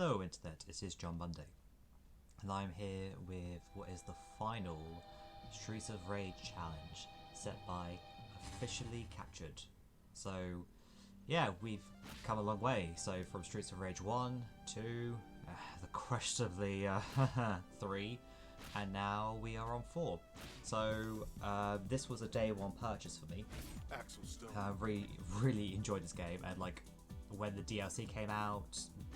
Hello Internet, it is John Monday, and I'm here with what is the final Streets of Rage challenge set by Officially Captured. So yeah, we've come a long way. So from Streets of Rage 1, 2, the quest of the 3, and now we are on 4. So this was a day one purchase for me. Axel still. Really enjoyed this game, and like when the DLC came out,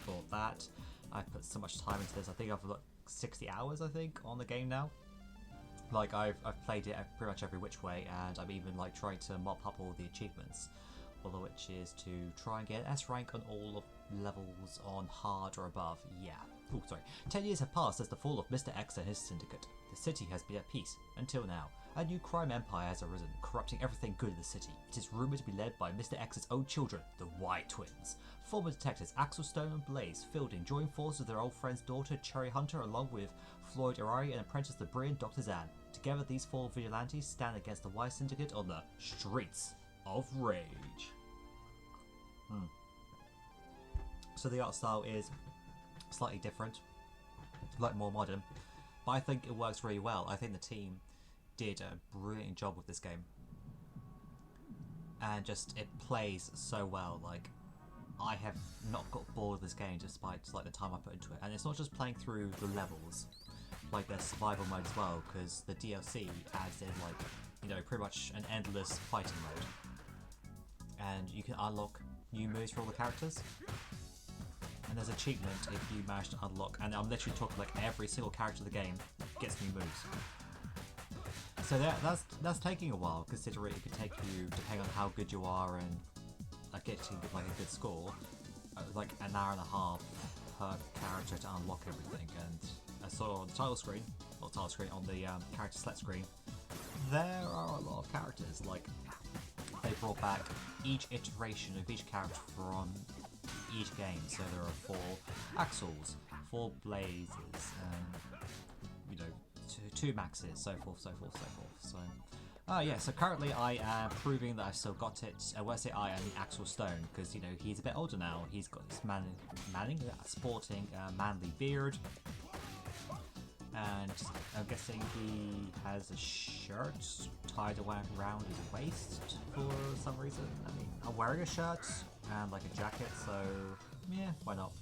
bought that. I put so much time into this. I think I've got 60 hours I think on the game now. Like I've played it pretty much every which way, and I'm even like trying to mop up all the achievements. One of which is to try and get S rank on all of levels on hard or above. Yeah. Oh, sorry. 10 years have passed since the fall of Mr. X and his syndicate. The city has been at peace, until now. A new crime empire has arisen, corrupting everything good in the city. It is rumoured to be led by Mr. X's own children, the Y twins. Former detectives Axel Stone and Blaze Fielding join forces with their old friend's daughter Cherry Hunter, along with Floyd Arari and apprentice the brilliant Dr. Zan. Together these four vigilantes stand against the Y syndicate on the Streets of Rage. So the art style is slightly different, like more modern, but I think it works really well. I think the team did a brilliant job with this game, and just it plays so well. Like I have not got bored of this game despite like the time I put into it, and it's not just playing through the levels, like there's survival mode as well, because the DLC adds in like, you know, pretty much an endless fighting mode, and you can unlock new moves for all the characters. And there's achievement if you manage to unlock, and I'm literally talking like every single character of the game gets new moves. So that's taking a while, considering it could take you, depending on how good you are and getting like a good score, like an hour and a half per character to unlock everything. And I saw on the title screen, not title screen, on the character select screen, there are a lot of characters. Like they brought back each iteration of each character from each game, so there are 4 Axels, 4 Blazes, you know, 2 Maxes, so forth, so forth, so forth. So, yeah. So currently, I am proving that I've still got it. When I say I mean Axel Stone, because you know he's a bit older now. He's got this sporting manly beard, and I'm guessing he has a shirt tied around his waist for some reason. I mean, I'm wearing a shirt and like a jacket, so yeah, why not?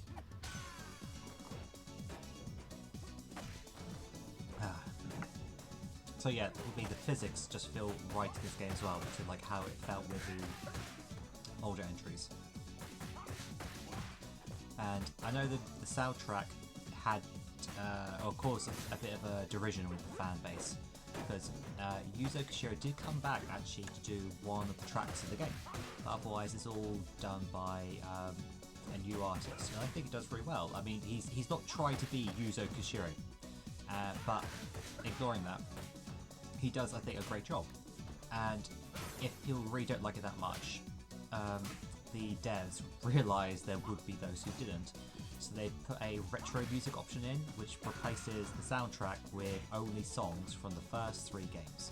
So yeah, with me, the physics just feel right to this game as well, to like how it felt with the older entries. And I know that the soundtrack had caused a bit of a derision with the fan base, because Yuzo Koshiro did come back actually to do one of the tracks of the game, but otherwise it's all done by a new artist, and I think it does very well. I mean, he's not trying to be Yuzo Koshiro, but ignoring that, he does, I think, a great job. And if people really don't like it that much, the devs realised there would be those who didn't, so they put a retro music option in, which replaces the soundtrack with only songs from the first 3 games.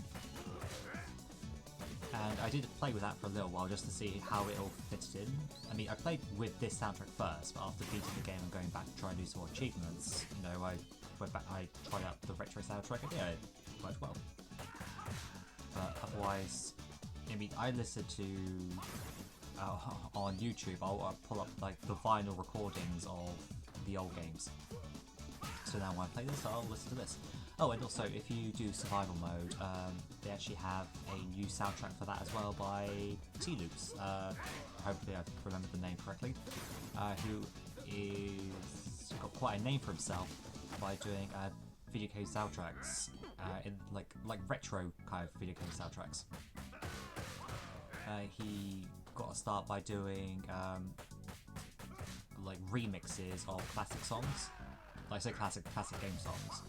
And I did play with that for a little while just to see how it all fitted in. I mean, I played with this soundtrack first, but after beating the game and going back to try and do some more achievements, you know, I went back, I tried out the retro soundtrack, and yeah, it worked well. But otherwise, I mean, I listened to on YouTube, I'll pull up like the vinyl recordings of the old games. So now when I play this, I'll listen to this. Oh, and also if you do survival mode, they actually have a new soundtrack for that as well by T-Loops. Hopefully I remember the name correctly. Who is got quite a name for himself by doing video game soundtracks, in like retro kind of video game soundtracks. He got a start by doing like remixes of classic songs, like say classic game songs,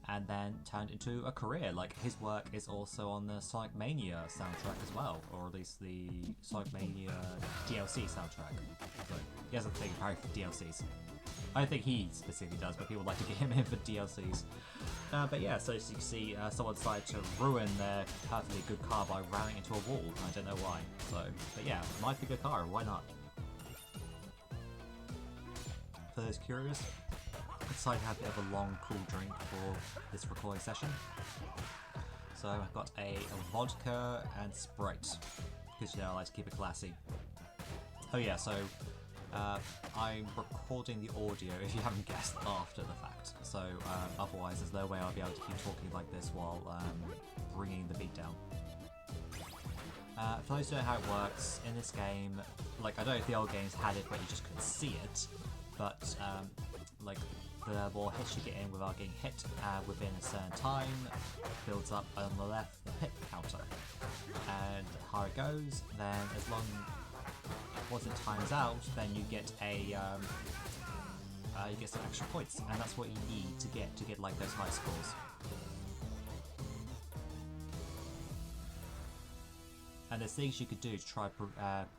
and then turned into a career. Like his work is also on the Sonic Mania soundtrack as well, or at least the Sonic Mania DLC soundtrack. So he has a thing apparently for DLCs. I don't think he specifically does, but people like to get him in for DLCs. But yeah, so as you can see, someone decided to ruin their perfectly good car by ramming into a wall. I don't know why. So, but yeah, might be a good car, why not? for those curious, I decided to have a bit of a long, cool drink for this recording session. So I've got a vodka and Sprite, because you know I like to keep it classy. Oh yeah, so I'm recording the audio, if you haven't guessed, after the fact. So otherwise there's no way I'll be able to keep talking like this while bringing the beat down. For those who know how it works, in this game, like I don't know if the old games had it but you just couldn't see it, but like the more hits you get in without getting hit within a certain time builds up on the left the hit counter. And the higher it goes, then as long once it times out, then you get a you get some extra points, and that's what you need to get like those high scores. And there's things you could do to try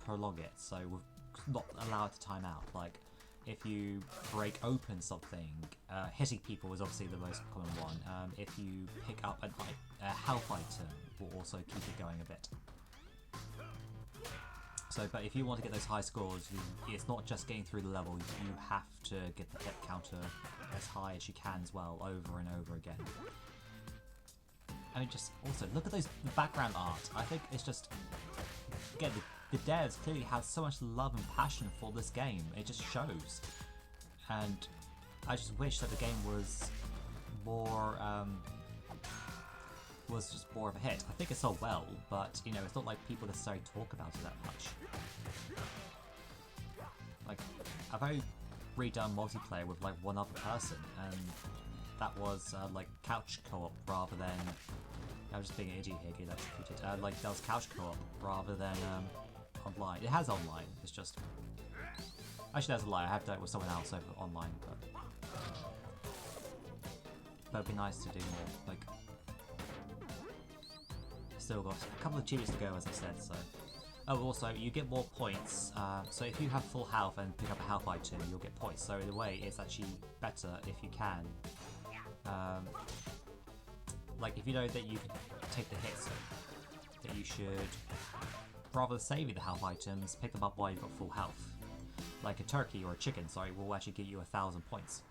prolong it, so not allow it to time out. Like if you break open something, hitting people is obviously the most common one. If you pick up a health item, will also keep it going a bit. So, but if you want to get those high scores, it's not just getting through the level, you have to get the hit counter as high as you can as well, over and over again. I mean, just also, look at the background art. I think it's just, again, the devs clearly have so much love and passion for this game. It just shows. And I just wish that the game was more, was just more of a hit. I think it sold well, but you know, it's not like people necessarily talk about it that much. Like, I've only redone multiplayer with like one other person, and that was like couch co-op rather than. I'm just being an idiot here, get executed. Like that was couch co-op rather than online. It has online. It's just actually that's a lie. I have done it with someone else over online, but it'd be nice to do more. Like. Still got a couple of achievements to go, as I said. So, oh, also you get more points. So if you have full health and pick up a health item, you'll get points. So in a way, it's actually better if you can. Like if you know that you can take the hits, that you should rather than saving the health items, pick them up while you've got full health. Like a turkey or a chicken, sorry, will actually give you 1,000 points.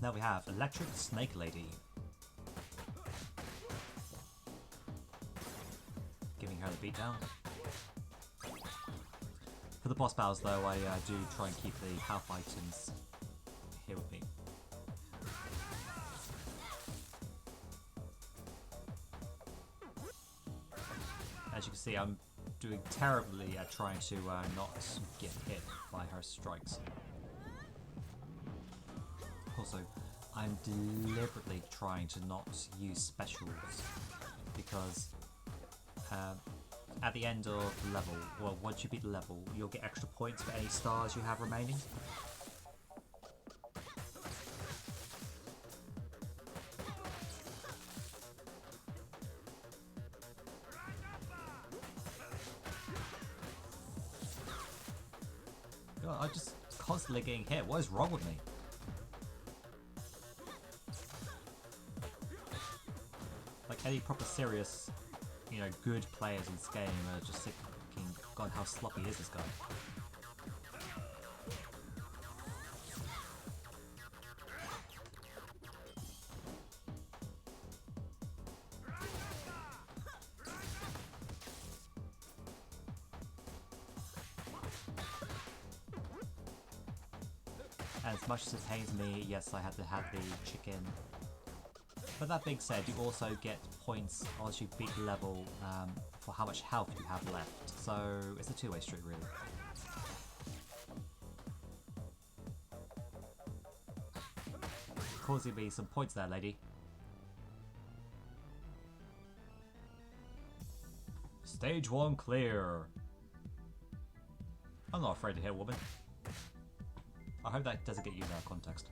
Now we have Electric Snake Lady. Giving her the beatdown. For the boss battles though, I do try and keep the health items here with me. As you can see, I'm doing terribly at trying to not get hit by her strikes. Also, I'm deliberately trying to not use specials because at the end of the level, well, once you beat the level, you'll get extra points for any stars you have remaining. God, I'm just constantly getting hit. What is wrong with me? Any proper serious, you know, good players in this game are just thinking, God, how sloppy is this guy? And as much as it pains me, yes, I had to have the chicken. But that being said, you also get points once you beat the level for how much health you have left. So it's a two-way street, really. Causing me some points there, lady. Stage 1 clear. I'm not afraid to hit a woman. I hope that doesn't get you out of context.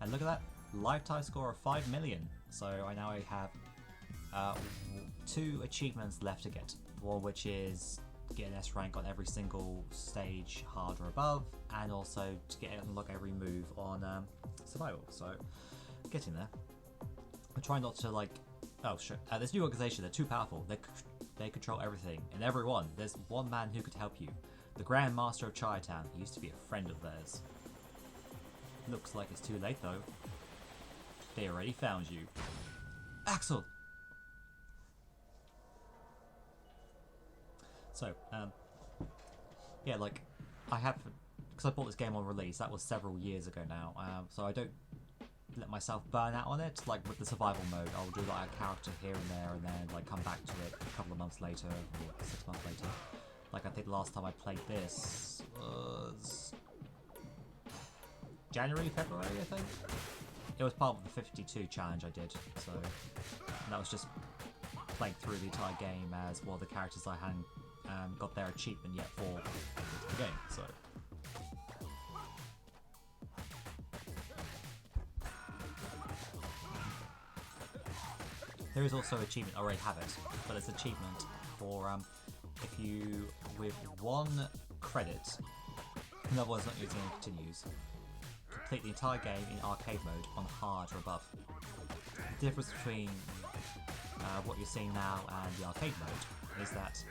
And look at that, lifetime score of 5 million. So I now have 2 achievements left to get. One which is to get an S rank on every single stage, hard or above, and also to get unlock every move on survival. So getting there. I'm trying not to like. Oh shit! This new organization, they're too powerful. They're They control everything and everyone. There's one man who could help you. The Grand Master of Chinatown. He used to be a friend of theirs. Looks like it's too late though. They already found you. Axel! So, yeah, like, I have, because I bought this game on release, that was several years ago now, so I don't let myself burn out on it. Like with the survival mode, I'll do like a character here and there and then like come back to it a couple of months later or 6 months later. Like I think the last time I played this was January, February, I think. It was part of the 52 challenge I did, so that was just playing through the entire game as one of the characters I hadn't got their achievement yet for the game, so. There is also achievement, I already have it, but it's achievement for if you, with 1 credit, in other words not using any continues, complete the entire game in arcade mode on hard or above. The difference between what you're seeing now and the arcade mode is that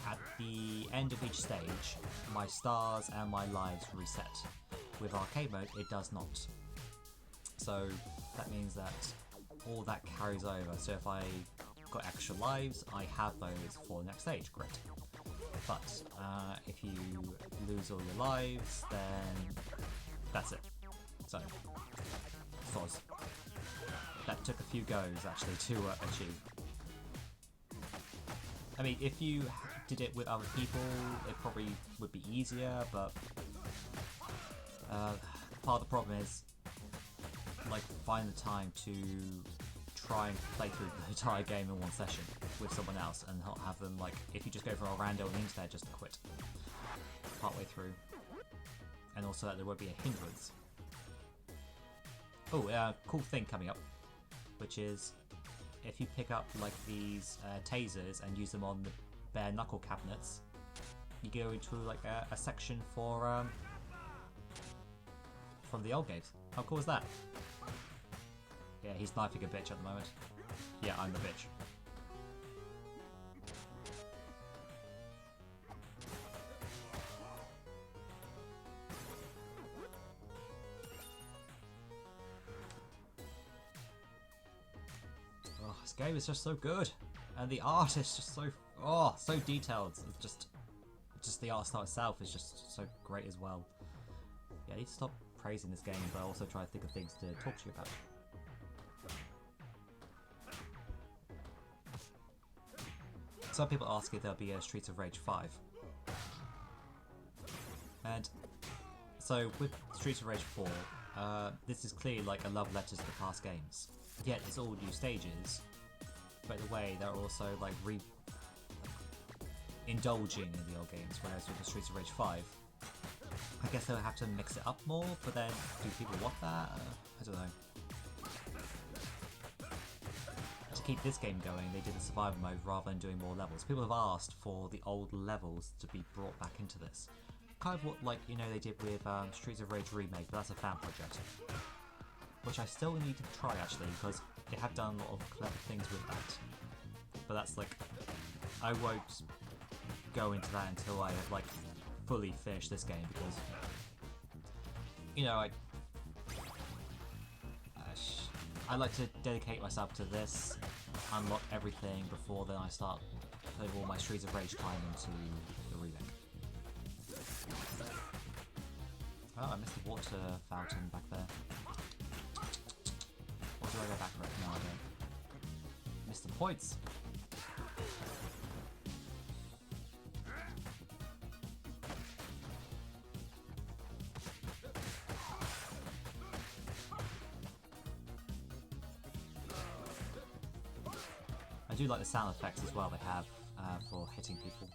at the end of each stage, my stars and my lives reset. With arcade mode, it does not. So that means that all that carries over. So if I got extra lives, I have those for the next stage. Great. But if you lose all your lives, then that's it. So, Foz. That took a few goes actually to achieve. I mean, if you did it with other people, it probably would be easier, but part of the problem is like find the time to try and play through the entire game in one session with someone else and not have them like, if you just go for a rando on the internet, just to quit partway through. And also that there won't be a hindrance. Oh, cool thing coming up, which is if you pick up like these tasers and use them on the bare knuckle cabinets, you go into like a section for from the old games. How cool is that? Yeah, he's knifing a bitch at the moment. Yeah, I'm the bitch. Oh, this game is just so good, and the art is just so so detailed. It's just the art style itself is just so great as well. Yeah, I need to stop praising this game, but also try to think of things to talk to you about. Some people ask if there'll be a Streets of Rage 5. And so with Streets of Rage 4, this is clearly like a love letter to the past games. Yet it's all new stages, but in a way they're also like indulging in the old games, whereas with the Streets of Rage 5, I guess they'll have to mix it up more, but then do people want that? I don't know. To keep this game going, they did a survival mode rather than doing more levels. People have asked for the old levels to be brought back into this. Kind of what, like, you know, they did with Streets of Rage Remake, but that's a fan project. Which I still need to try, actually, because they have done a lot of clever things with that. But that's like, I won't go into that until I have, like, fully finished this game, because, you know, I like to dedicate myself to this, unlock everything before then I start putting all my Streets of Rage time into the remake. Oh, I missed the water fountain back there. Or do I go back right now? I don't. Missed the points! I do like the sound effects as well they have for hitting people.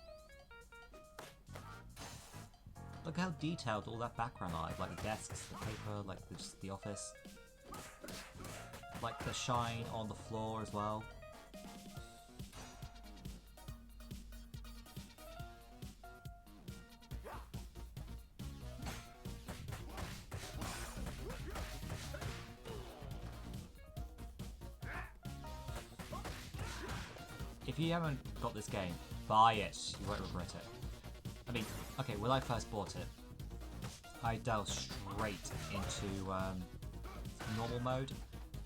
Look how detailed all that background are, like the desks, the paper, like just the office. Like the shine on the floor as well. if you haven't got this game, buy it. You won't regret it. I mean, okay, when I first bought it, I delved straight into normal mode,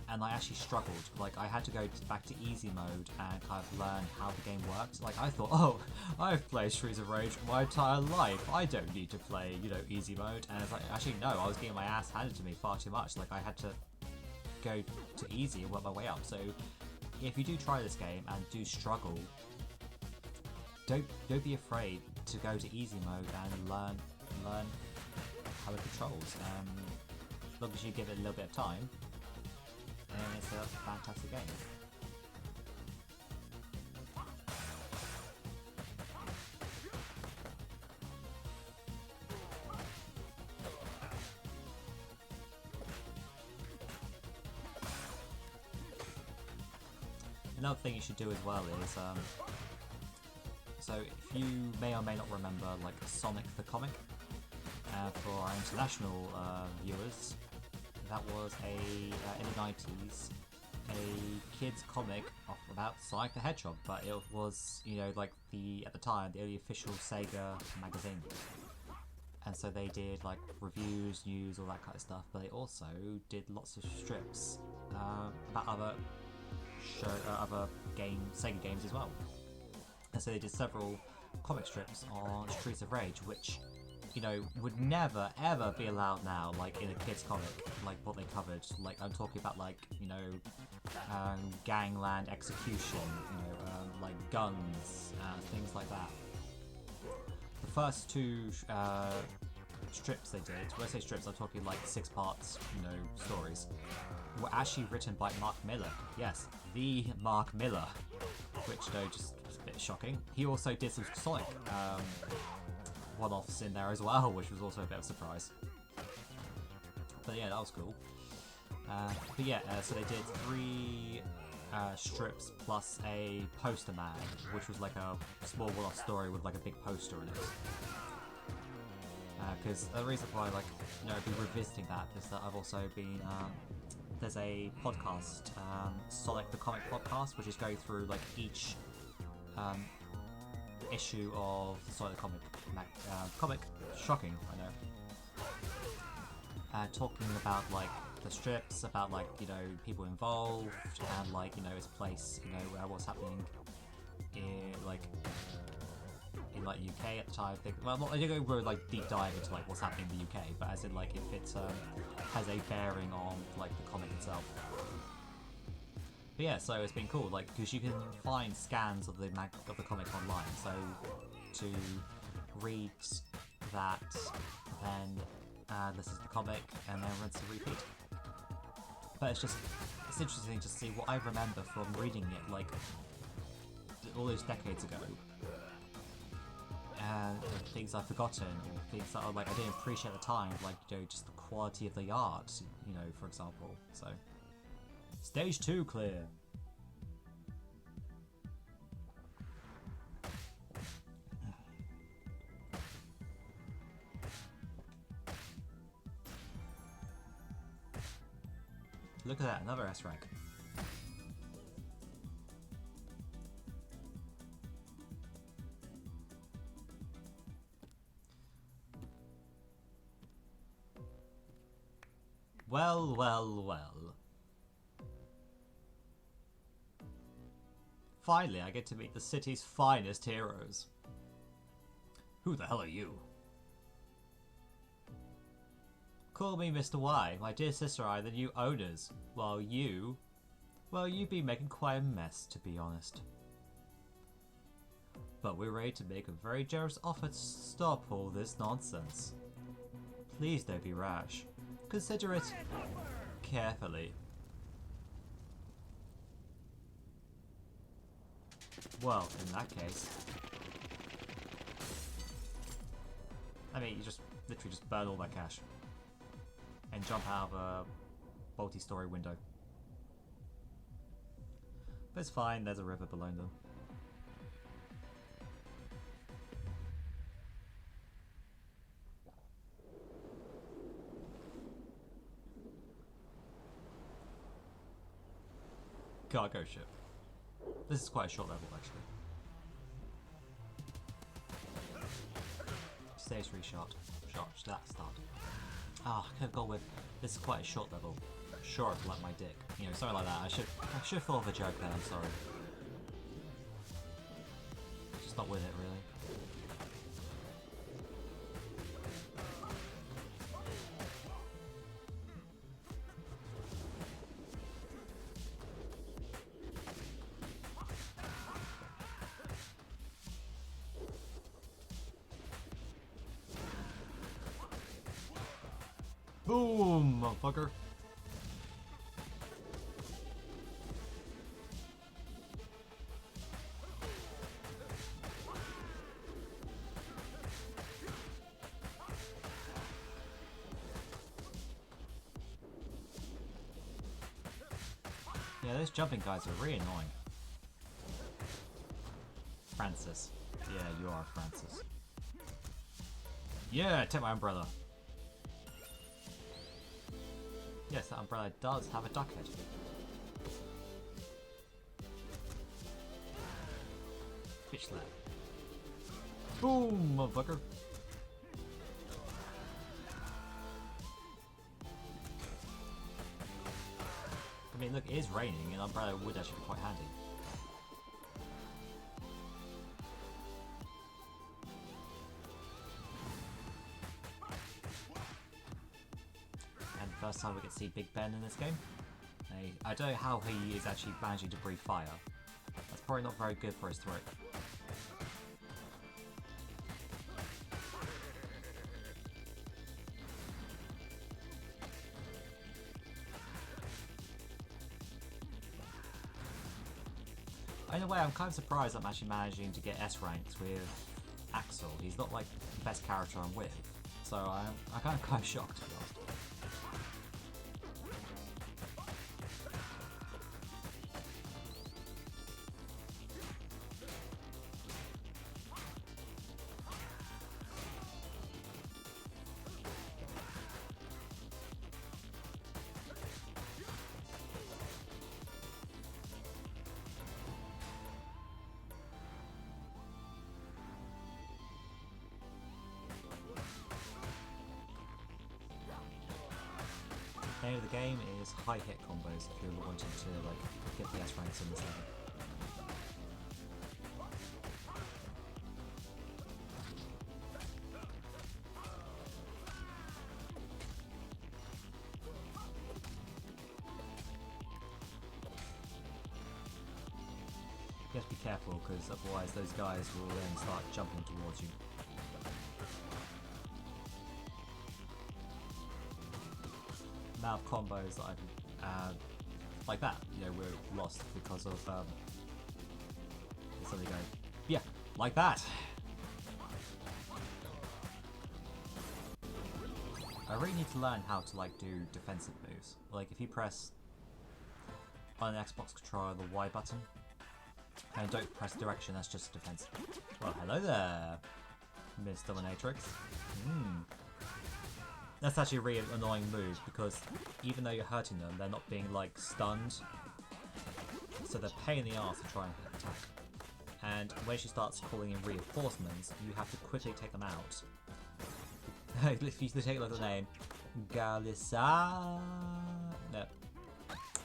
and I actually struggled. Like, I had to go back to easy mode and kind of learn how the game works. Like, I thought, oh, I've played Streets of Rage my entire life. I don't need to play, you know, easy mode. And it's like, actually, no, I was getting my ass handed to me far too much. Like, I had to go to easy and work my way up. So, if you do try this game and do struggle, don't be afraid to go to easy mode and learn how it controls. As long as you give it a little bit of time, and it's a fantastic game. Another thing you should do as well is, so if you may or may not remember, like Sonic the Comic, for our international viewers, that was in the 90s, a kids comic about Sonic the Hedgehog, but it was, you know, like at the time, the only official Sega magazine. And so they did like reviews, news, all that kind of stuff, but they also did lots of strips about other Sega games as well. And so they did several comic strips on Streets of Rage, which, you know, would never ever be allowed now, like in a kids comic, like what they covered. Like, I'm talking about, like, you know, gangland execution, you know, like guns, things like that. The first two strips they did, when I say strips, I'm talking like 6 parts, you know, stories, were actually written by Mark Miller. Yes, the Mark Miller, which, you know, just a bit shocking. He also did some Sonic one-offs in there as well, which was also a bit of a surprise. But yeah, that was cool. But yeah, so they did 3 strips plus a poster man, which was like a small one-off story with like a big poster in it. Because the reason why, like, you know, I've been revisiting that is that I've also been there's a podcast, Sonic the Comic podcast, which is going through like each issue of the Sonic the Comic. Shocking, I know. Talking about like the strips, about like, you know, people involved, and like, you know, its place, you know, what's happening in like UK at the time. Well, I didn't go really like deep dive into like what's happening in the UK, but as in like if it has a bearing on like the comic itself. But yeah, so it's been cool, like, because you can find scans of the comic online. So to read that, then listen to the comic, and then rinse and repeat. But it's interesting to see what I remember from reading it, like all those decades ago, and things I've forgotten, or things that are like I didn't appreciate at the time, like, you know, just the quality of the art, you know, for example. So, stage 2 clear. Look at that, another S-rank. Well, well, well. Finally, I get to meet the city's finest heroes. Who the hell are you? Call me Mr. Y. My dear sister and I are the new owners, while you... well, you've been making quite a mess, to be honest. But we're ready to make a very generous offer to stop all this nonsense. Please don't be rash. Consider it carefully. Well, in that case... I mean, you just literally just burn all that cash. And jump out of a multi-story window. But it's fine, there's a river below them. Cargo ship. This is quite a short level, actually. Stage 3 shot. That start. Ah, I could have gone with, this is quite a short level. Short like my dick. You know, something like that. I should have thought of a joke there, I'm sorry. Just not with it, really. Boom, motherfucker. Yeah, those jumping guys are really annoying. Francis. Yeah, you are Francis. Yeah, take my umbrella. Yes, that umbrella does have a duck head. Bitch slap. Boom, motherfucker. I mean, look, it is raining, and umbrella would actually be quite handy. And first time we get to see Big Ben in this game. I don't know how he is actually managing to breathe fire. That's probably not very good for his throat. In a way, I'm kind of surprised I'm actually managing to get S ranks with Axel. He's not like the best character I'm with, so I'm kind of shocked to be honest. The name of the game is high hit combos if you're wanting to like get the S ranks in this level. You have to be careful because otherwise those guys will then start jumping towards you. Amount of combos that I've like that, you know, we're lost because of something going, yeah, like that. I really need to learn how to like do defensive moves. Like if you press on an Xbox controller the Y button and don't press direction, that's just defensive. Well, hello there, Miss Dominatrix. That's actually a really annoying move because even though you're hurting them, they're not being like stunned. So they're pain in the arse to try and attack. And when she starts calling in reinforcements, you have to quickly take them out. If you take a look at the name, Galissa. No.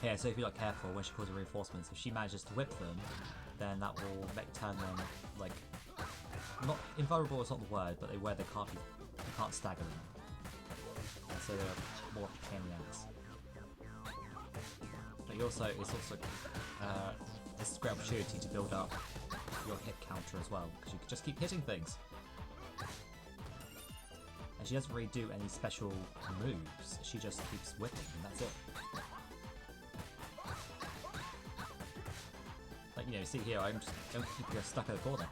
Yeah, so if you're not careful when she calls in reinforcements, if she manages to whip them, then that will turn them like not invulnerable. Is not the word, but where they can't stagger them. So they're more pain in the ass. But it's also this is a great opportunity to build up your hit counter as well, because you can just keep hitting things. And she doesn't really do any special moves, she just keeps whipping and that's it. Like, you know, see here, I'm just don't keep you stuck in the corner.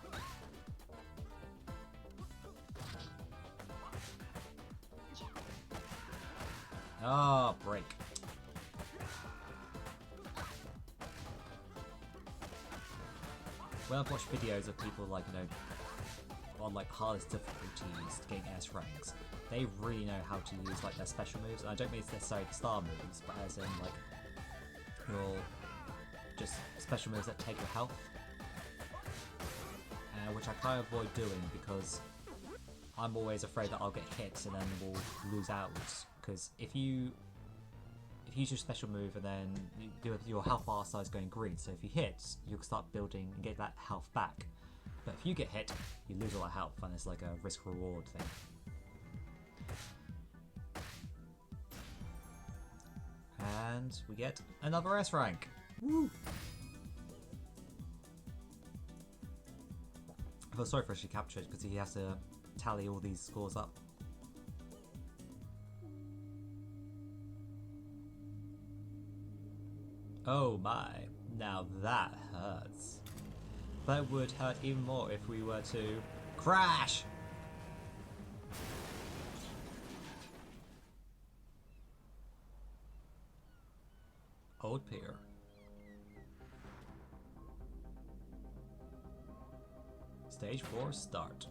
Ah, break. When I've watched videos of people like, you know, on like hardest difficulties getting S ranks, they really know how to use like their special moves. And I don't mean necessarily the star moves, but as in like your just special moves that take your health, which I kind of avoid doing because I'm always afraid that I'll get hit and then we'll lose out. Because if you use your special move and then your health bar starts going green, so if you hit, you'll start building and get that health back. But if you get hit, you lose all that health, and it's like a risk-reward thing. And we get another S rank. Woo! I feel sorry for She Captured because he has to tally all these scores up. Oh my, now that hurts. That would hurt even more if we were to crash! Old Pier. Stage 4 start.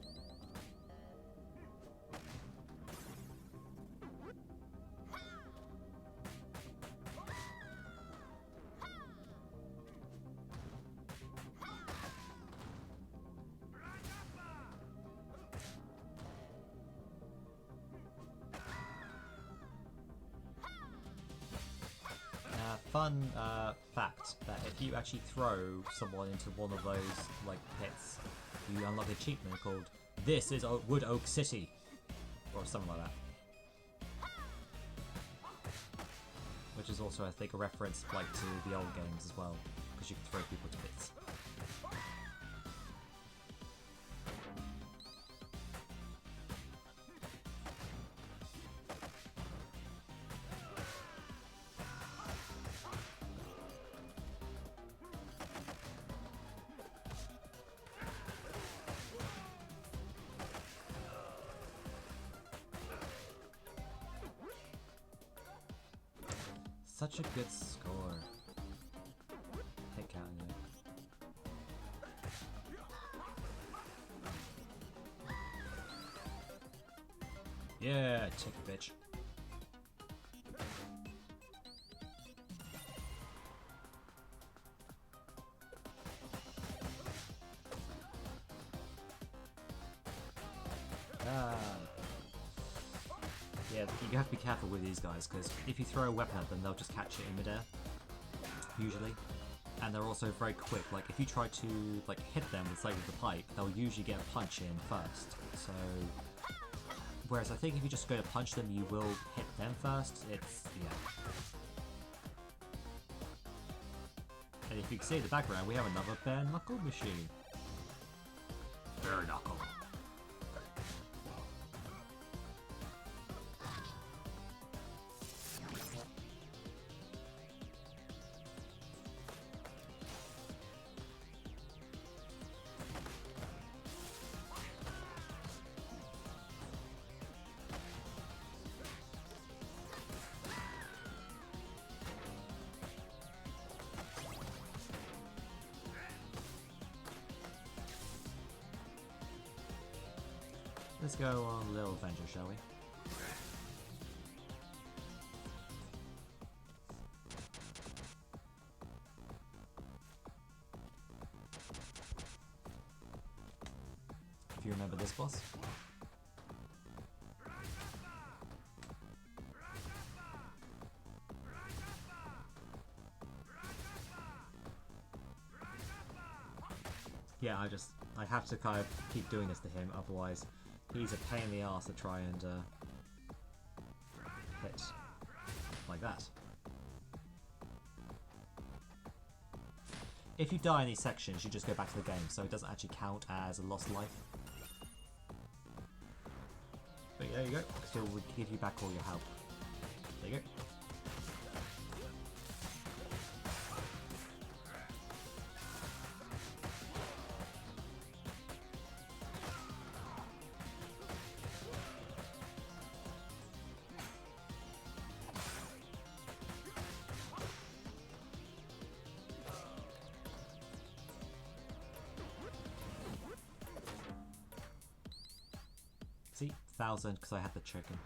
Fun fact that if you actually throw someone into one of those like pits, you unlock a achievement called "This is Wood Oak City," or something like that. Which is also, I think, a reference like to the old games as well, because you can throw people to pits. Such a good score. Hit counting it. Yeah, take a bitch. Yeah, you have to be careful with these guys, because if you throw a weapon at them, they'll just catch it in midair, usually. And they're also very quick. Like, if you try to hit them with, say, with the pipe, they'll usually get a punch in first. So, whereas I think if you just go to punch them, you will hit them first. It's, yeah. And if you can see in the background, we have another bare knuckle machine. Bare knuckle. Let's go on a little adventure, shall we? If you remember this boss. Yeah, I have to kind of keep doing this to him, otherwise he's a pain in the ass to try and hit like that. If you die in these sections, you just go back to the game, so it doesn't actually count as a lost life. But there you go, so we'll give you back all your health. There you go. See? 1,000 because I had the chicken.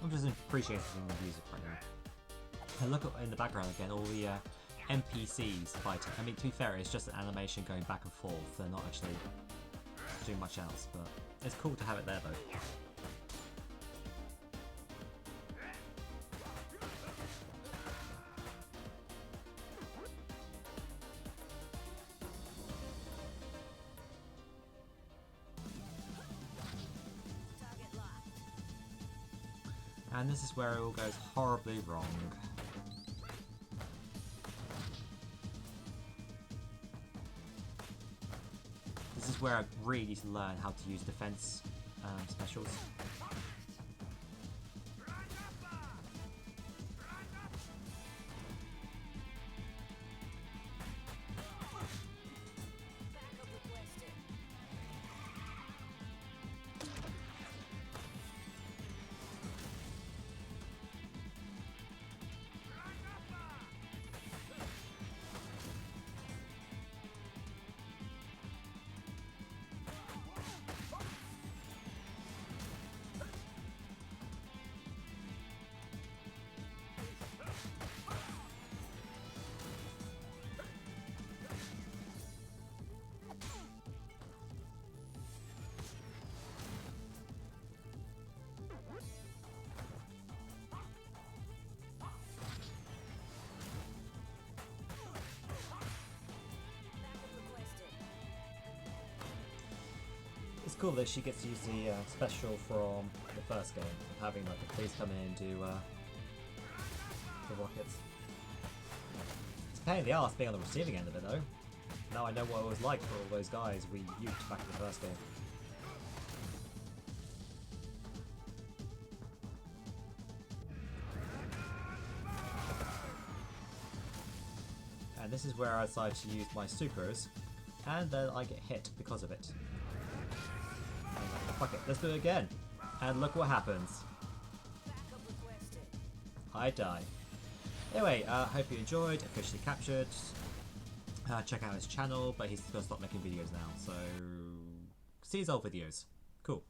I'm just appreciating the music right now. And look at, in the background again, all the NPCs fighting. I mean, to be fair, it's just an animation going back and forth. They're not actually doing much else, but it's cool to have it there though. And this is where it all goes horribly wrong. This is where I really need to learn how to use defense specials. It's cool that she gets to use the special from the first game, of having like the police come in and do the rockets. It's a pain in the arse being on the receiving end of it though. Now I know what it was like for all those guys we used back in the first game. And this is where I decide to use my supers, and then I get hit because of it. Fuck it, let's do it again. And look what happens. I die. Anyway, hope you enjoyed Officially Captured. Check out his channel, but he's going to stop making videos now, so see his old videos. Cool.